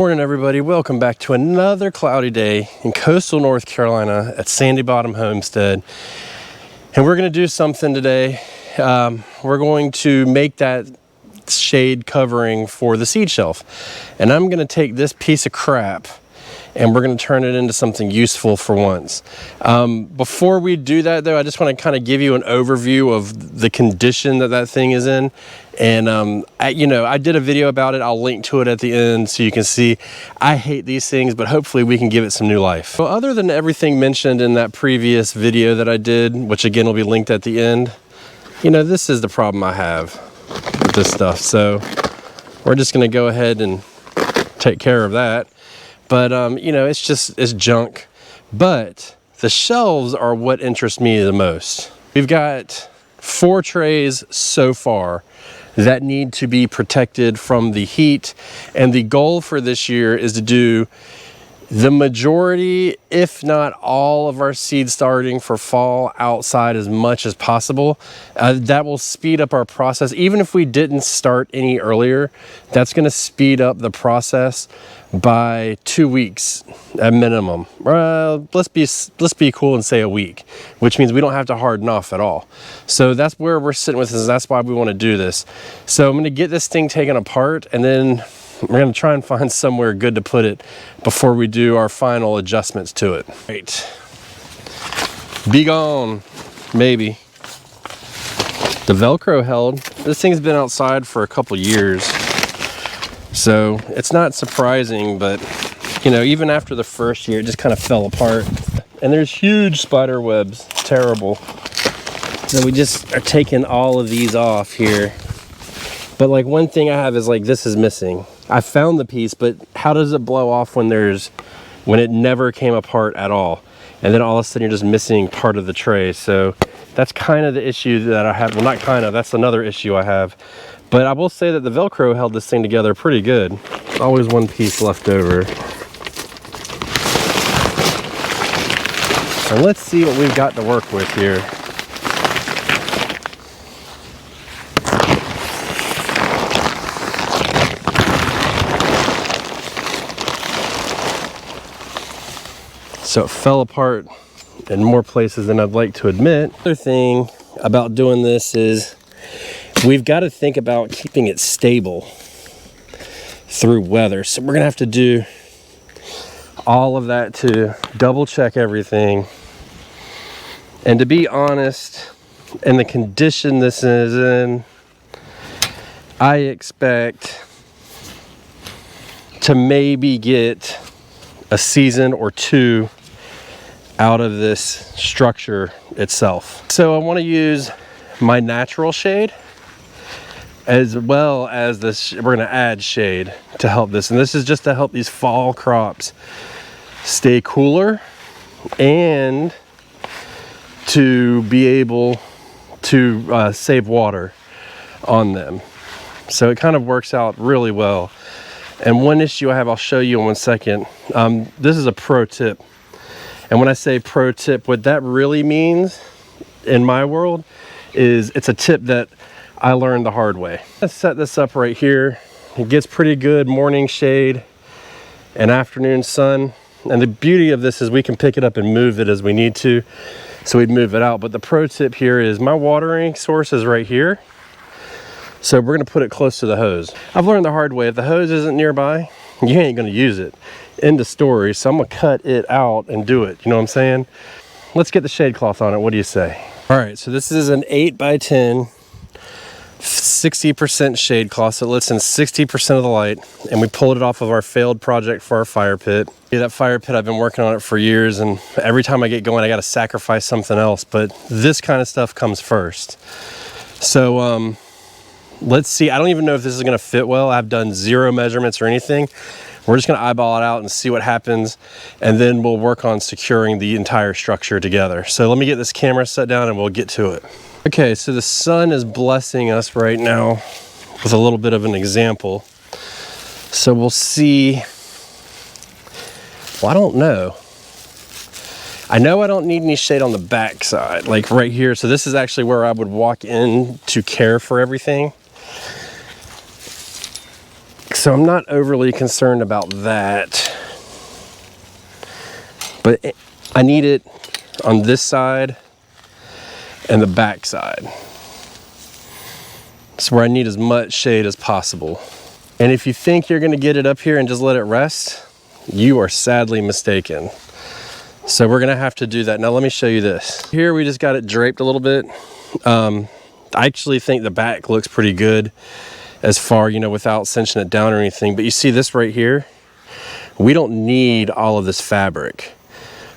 Morning everybody, welcome back to another cloudy day in coastal North Carolina at Sandy Bottom Homestead. And we're going to do something today. We're going to make that shade covering for the seed shelf. And I'm going to take this piece of crap and we're going to turn it into something useful for once. Before we do that though, I just want to kind of give you an overview of the condition that thing is in. And I did a video about it. I'll link to it at the end so you can see. I hate these things, but hopefully we can give it some new life. So other than everything mentioned in that previous video that I did, which again will be linked at the end, this is the problem I have with this stuff. So we're just going to go ahead and take care of that. But, it's junk. But the shelves are what interest me the most. We've got 4 trays so far that need to be protected from the heat. And the goal for this year is to do the majority, if not all, of our seed starting for fall outside as much as possible. That will speed up our process. Even if we didn't start any earlier, that's going to speed up the process by 2 weeks at minimum. Let's be cool and say a week, which means we don't have to harden off at all. So that's where we're sitting with this. That's why we want to do this. So I'm going to get this thing taken apart, and then we're going to try and find somewhere good to put it before we do our final adjustments to it. Right. Be gone, maybe. The Velcro held. This thing's been outside for a couple years, so it's not surprising, but even after the first year, it just kind of fell apart. And there's huge spider webs, terrible. So we just are taking all of these off here. But like one thing I have is like this is missing. I found the piece, but how does it blow off when it never came apart at all? And then all of a sudden you're just missing part of the tray. So that's kind of the issue that I have. Well, not kind of, that's another issue I have. But I will say that the Velcro held this thing together pretty good. Always one piece left over. And let's see what we've got to work with here. So it fell apart in more places than I'd like to admit. Another thing about doing this is we've got to think about keeping it stable through weather. So we're gonna have to do all of that to double check everything. And to be honest, in the condition this is in, I expect to maybe get a season or 2 out of this structure itself. So I want to use my natural shade as well as this. We're going to add shade to help this, and this is just to help these fall crops stay cooler and to be able to save water on them. So it kind of works out really well. And one issue I have, I'll show you in 1 second. This is a pro tip. And when I say pro tip, what that really means in my world is it's a tip that I learned the hard way. Let's set this up right here. It gets pretty good morning shade and afternoon sun. And the beauty of this is we can pick it up and move it as we need to. So we'd move it out. But the pro tip here is my watering source is right here. So we're gonna put it close to the hose. I've learned the hard way. If the hose isn't nearby, you ain't gonna use it. End of story. So I'm gonna cut it out and do it. You know what I'm saying? Let's get the shade cloth on it. What do you say? All right, so this is an 8x10, 60% shade cloth. So it lets in 60% of the light. And we pulled it off of our failed project for our fire pit. Yeah, that fire pit, I've been working on it for years, and every time I get going, I gotta sacrifice something else. But this kind of stuff comes first. So, let's see. I don't even know if this is going to fit well. I've done 0 measurements or anything. We're just going to eyeball it out and see what happens, and then we'll work on securing the entire structure together. So let me get this camera set down and we'll get to it. Okay, so the sun is blessing us right now with a little bit of an example. So we'll see. Well, I don't know. I know I don't need any shade on the back side, like right here. So this is actually where I would walk in to care for everything. So I'm not overly concerned about that. But I need it on this side and the back side. It's where I need as much shade as possible. And if you think you're gonna get it up here and just let it rest, you are sadly mistaken. So we're gonna have to do that. Now let me show you this. Here we just got it draped a little bit. I actually think the back looks pretty good as far, you know, without cinching it down or anything. But you see this right here? We don't need all of this fabric,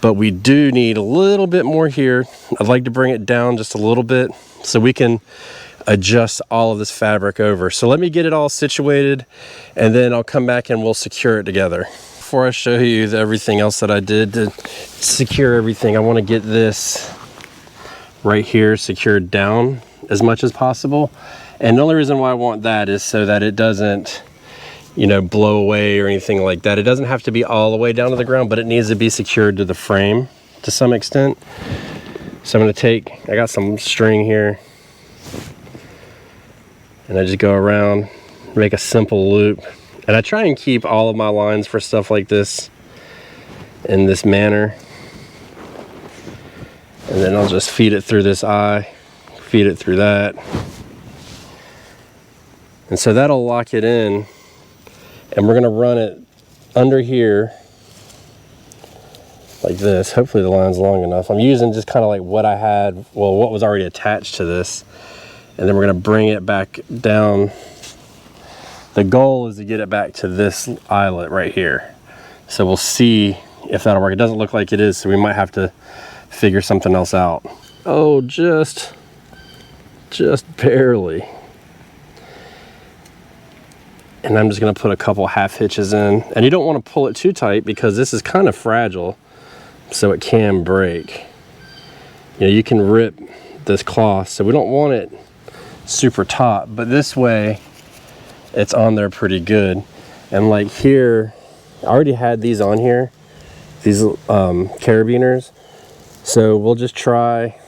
but we do need a little bit more here. I'd like to bring it down just a little bit so we can adjust all of this fabric over. So let me get it all situated and then I'll come back and we'll secure it together. Before I show you everything else that I did to secure everything, I want to get this right here secured down as much as possible. And the only reason why I want that is so that it doesn't, you know, blow away or anything like that. It doesn't have to be all the way down to the ground, but it needs to be secured to the frame to some extent. So I'm going to take, I got some string here, and I just go around, make a simple loop. And I try and keep all of my lines for stuff like this in this manner. And then I'll just feed it through this eye, feed it through that. And so that'll lock it in. And we're gonna run it under here like this. Hopefully the line's long enough. I'm using just kind of like what I had, well, what was already attached to this. And then we're gonna bring it back down. The goal is to get it back to this eyelet right here. So we'll see if that'll work. It doesn't look like it is, so we might have to figure something else out. Oh, just barely. And I'm just gonna put a couple half hitches in. And you don't wanna pull it too tight because this is kind of fragile, so it can break. You know, you can rip this cloth, so we don't want it super taut, but this way it's on there pretty good. And like here, I already had these on here, these carabiners. So we'll just try,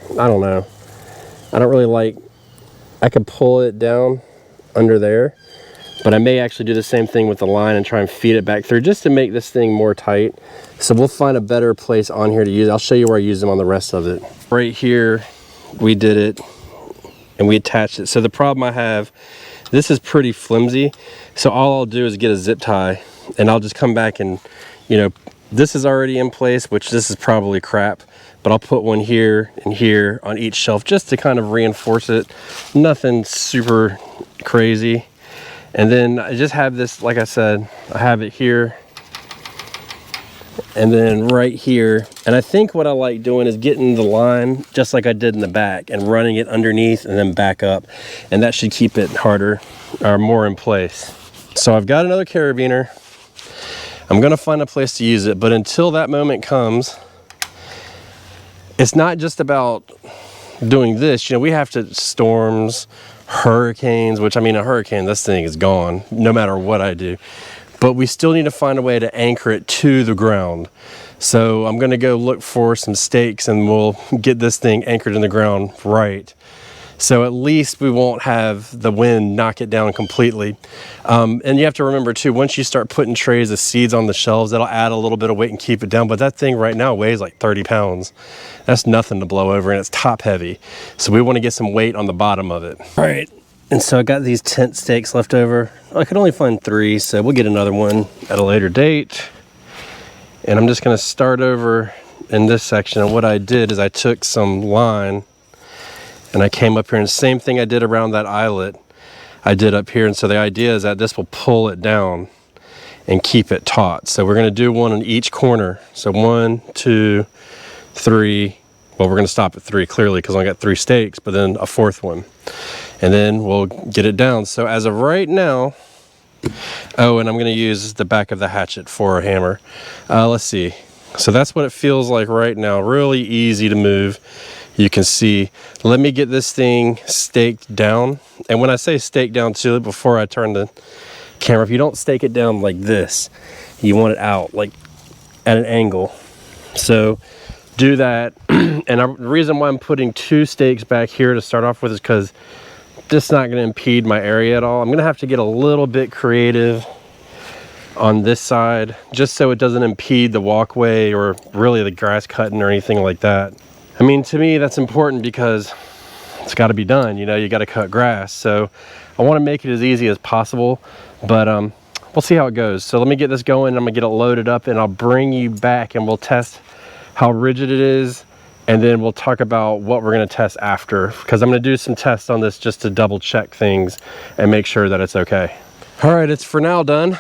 I don't know. I don't really like, I could pull it down under there, but I may actually do the same thing with the line and try and feed it back through just to make this thing more tight. So we'll find a better place on here to use. I'll show you where I use them on the rest of it. Right here, we did it and we attached it. So the problem I have, this is pretty flimsy. So all I'll do is get a zip tie and I'll just come back and, you know, this is already in place, which this is probably crap, but I'll put one here and here on each shelf just to kind of reinforce it. Nothing super crazy. And then I just have this, like I said, I have it here and then right here. And I think what I like doing is getting the line just like I did in the back and running it underneath and then back up. And that should keep it harder or more in place. So I've got another carabiner. I'm gonna find a place to use it, but until that moment comes, it's not just about doing this. You know, we have to, storms, hurricanes, which I mean, a hurricane, this thing is gone no matter what I do. But we still need to find a way to anchor it to the ground. So I'm gonna go look for some stakes and we'll get this thing anchored in the ground right. So at least we won't have the wind knock it down completely. And you have to remember too, once you start putting trays of seeds on the shelves, that'll add a little bit of weight and keep it down. But that thing right now weighs like 30 pounds. That's nothing to blow over and it's top heavy. So we want to get some weight on the bottom of it. All right, and so I got these tent stakes left over. I could only find 3, so we'll get another one at a later date. And I'm just gonna start over in this section. And what I did is I took some line and I came up here and the same thing I did around that eyelet, I did up here. And so the idea is that this will pull it down and keep it taut. So we're gonna do one on each corner. So 1, 2, 3. Well, we're gonna stop at 3 clearly because I got 3 stakes, but then a 4th one. And then we'll get it down. So as of right now, oh, and I'm gonna use the back of the hatchet for a hammer. Let's see. So that's what it feels like right now. Really easy to move. You can see, let me get this thing staked down. And when I say stake down too, before I turn the camera, if you don't stake it down like this, you want it out like at an angle. So do that. And the reason why I'm putting 2 stakes back here to start off with is because just not gonna impede my area at all. I'm gonna have to get a little bit creative on this side, just so it doesn't impede the walkway or really the grass cutting or anything like that. I mean, to me, that's important because it's got to be done. You know, you got to cut grass. So I want to make it as easy as possible, but we'll see how it goes. So let me get this going. I'm gonna get it loaded up and I'll bring you back and we'll test how rigid it is. And then we'll talk about what we're gonna test after, because I'm gonna do some tests on this just to double check things and make sure that it's okay. All right, it's for now done.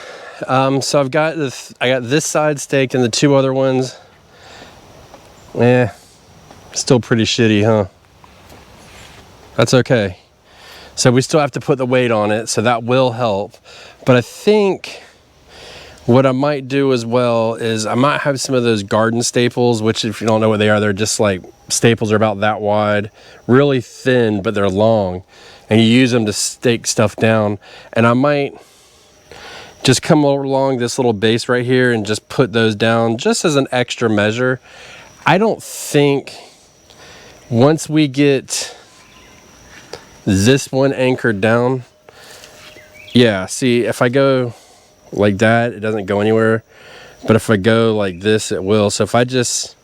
So I've got this, I got this side staked and the two other ones, still pretty shitty, huh? That's okay. So we still have to put the weight on it, so that will help. But I think what I might do as well is I might have some of those garden staples, which if you don't know what they are, they're just like staples are about that wide, really thin, but they're long. And you use them to stake stuff down. And I might just come along this little base right here and just put those down just as an extra measure. I don't think once we get this one anchored down, yeah, see, if I go like that, it doesn't go anywhere. But if I go like this, it will. So if I just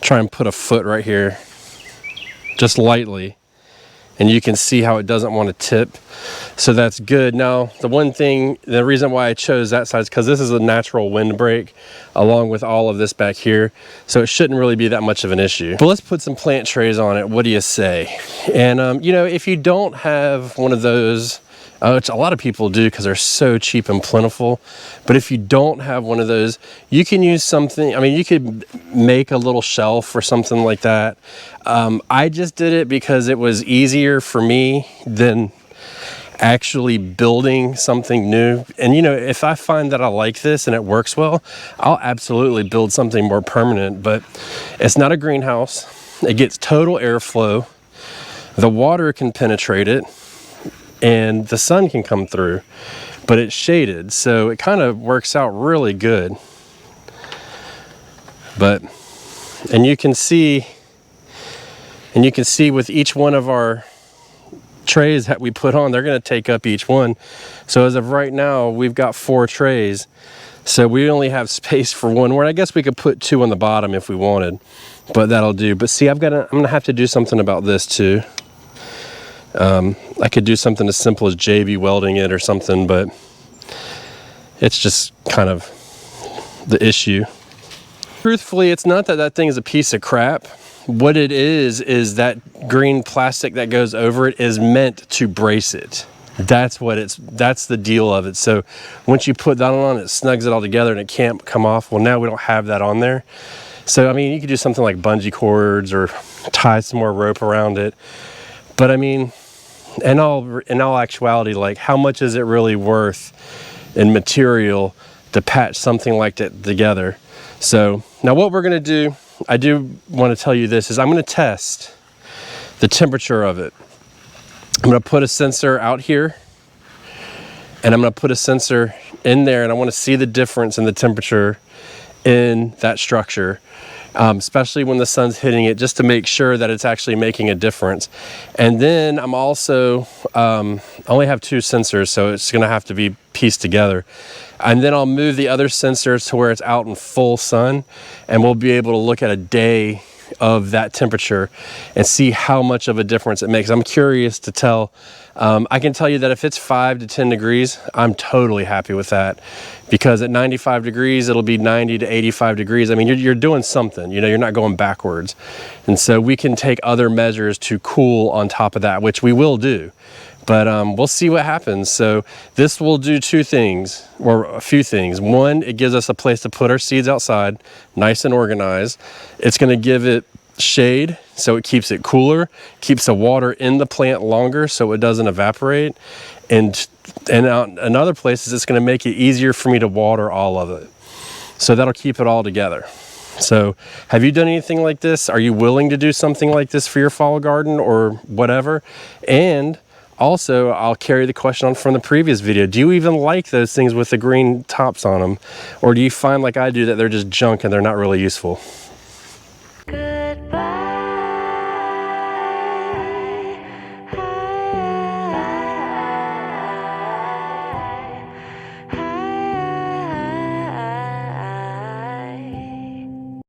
try and put a foot right here, just lightly, and you can see how it doesn't want to tip. So that's good. Now, the one thing, the reason why I chose that side is because this is a natural windbreak along with all of this back here. So it shouldn't really be that much of an issue. But let's put some plant trays on it. What do you say? And, you know, if you don't have one of those, which a lot of people do because they're so cheap and plentiful. But if you don't have one of those, you can use something. I mean, you could make a little shelf or something like that. I just did it because it was easier for me than actually building something new. And you know, if I find that I like this and it works well, I'll absolutely build something more permanent. But it's not a greenhouse. It gets total airflow. The water can penetrate it and the sun can come through, but it's shaded, so it kind of works out really good. But and you can see with each one of our trays that we put on, they're going to take up each one. So as of right now, we've got 4 trays, so we only have space for one, where I guess we could put 2 on the bottom if we wanted, but that'll do. But see, I'm gonna have to do something about this too. I could do something as simple as JB welding it or something, but it's just kind of the issue. Truthfully, it's not that that thing is a piece of crap. What it is that green plastic that goes over it is meant to brace it. That's the deal of it. So once you put that on, it snugs it all together and it can't come off. Well, now we don't have that on there. So, I mean, you could do something like bungee cords or tie some more rope around it. But I mean, in all actuality, like, how much is it really worth in material to patch something like that together? So now what we're gonna do, I do want to tell you this, is I'm gonna test the temperature of it. I'm gonna put a sensor out here and I'm gonna put a sensor in there, and I want to see the difference in the temperature in that structure. Especially when the sun's hitting it, just to make sure that it's actually making a difference. And then I'm also, I only have 2 sensors, so it's gonna have to be pieced together. And then I'll move the other sensors to where it's out in full sun, and we'll be able to look at a day of that temperature and see how much of a difference it makes. I'm curious to tell. I can tell you that if it's 5 to 10 degrees, I'm totally happy with that, because at 95 degrees, it'll be 90 to 85 degrees. I mean, you're doing something, you know, you're not going backwards. And so we can take other measures to cool on top of that, which we will do. But we'll see what happens. So this will do 2 things, or a few things. One, it gives us a place to put our seeds outside, nice and organized. It's gonna give it shade, so it keeps it cooler, keeps the water in the plant longer so it doesn't evaporate. And in other places, it's gonna make it easier for me to water all of it. So that'll keep it all together. So have you done anything like this? Are you willing to do something like this for your fall garden or whatever? And also, I'll carry the question on from the previous video. Do you even like those things with the green tops on them? Or do you find, like I do, that they're just junk and they're not really useful?